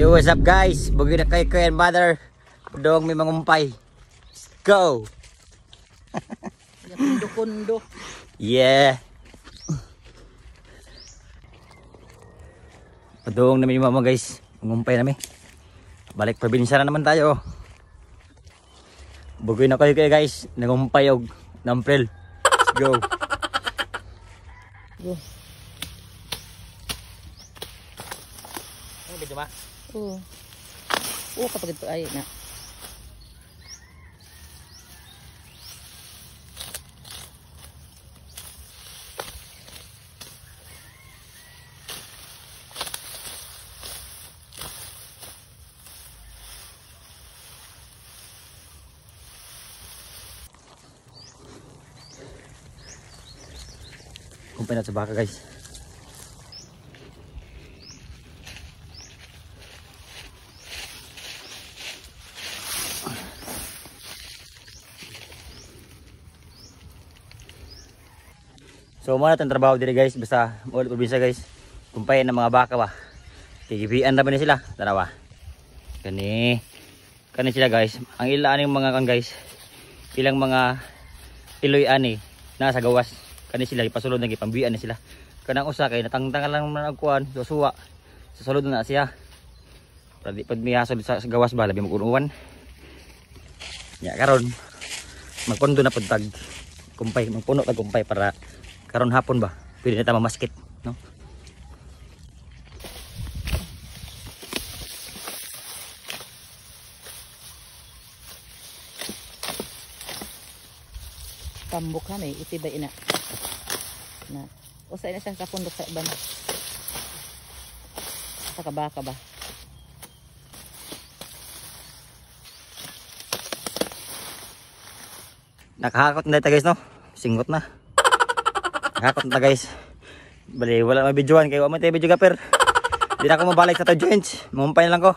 Yo, what's up guys? Bugi na kay Kuya and Mother. Pudong may mangumpay. Let's go! Kundo-kundo. Yeah! Pudong namin yung mama guys. Mangumpay namin. Balik probinsya na naman tayo. Bugi na kayo guys. Nangumpay og Namprel. Let's go! Go. Ano ba ma? Oo. Oo, kapag ito ay na. Kumpay na sa baka guys. So muna itong trabaho dito guys. Basta ulit probinsya guys. Kumpay ng mga baka ba. Tigibian na ba ni sila? Tarawa. Kani sila guys. Ang ilaan yung mga kan guys. Ilang mga iloy ani nasa gawas. Kani sila ipasulod na gipambian na sila. Kanang usa kay natangtang lang man nagkuan, susuwa. Sa sulod na siya. Para di pud mihasod sa gawas ba labi mag-unuwan. Ya karon magkondo na pud tag kumpay, magpuno tag kumpay para karon hapon ba pwede na ta mamaskit, no? Tambok na eh, itibay na. Na. Usay na siya sa pundok sa iban. Sa kabaka ba? Nakahakot na tayo guys, no? Singot na. Nakahakot na guys. Bali, wala mabidyoan kayo. Wala tayo video ka per. Hindi na ako mabalik sa tayo joints. Mamumpay na lang ko.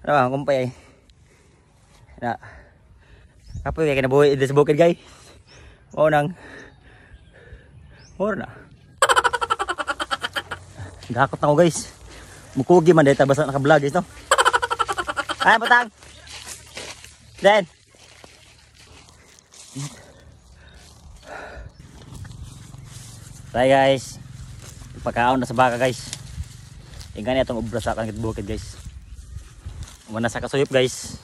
Ano ba? Mamumpay ay. Na. Kapoy kaya kinabuhay sa bukid guys. O nang. Or na. Nakahakot na ako guys. Mukugi man dahil basta naka-vlog guys, no? Ay, batang! Den! Tay guys, pagkaon na sa baka guys. Tingnan niya itong ubra sa kanit bukid guys. Umana sa kasuyop guys.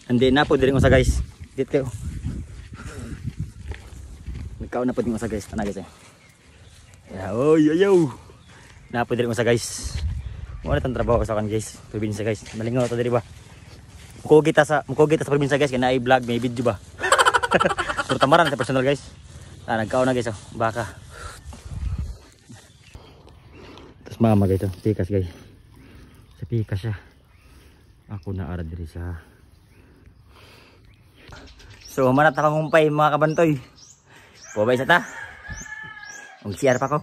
Hindi na po din usa guys. Dito kayo. Nagkaon na po din usa guys. Tana guys eh. Yeah, oh yo. Na po din usa guys. Wala tang trabaho sa kan guys. Probinsya guys. Malingaw to diri ba. Mukugi ta sa probinsya guys. Kaya i-vlog may video ba. Pero tamaran sa personal guys. Nagkaon na guys, oh, baka. Tapos mama guys, oh, pikas guys. Sa pikas siya. Ako na ara diri siya. So, manat na kumpay mga kabantoy. Pabay sa ta. Mag-CR pa ko.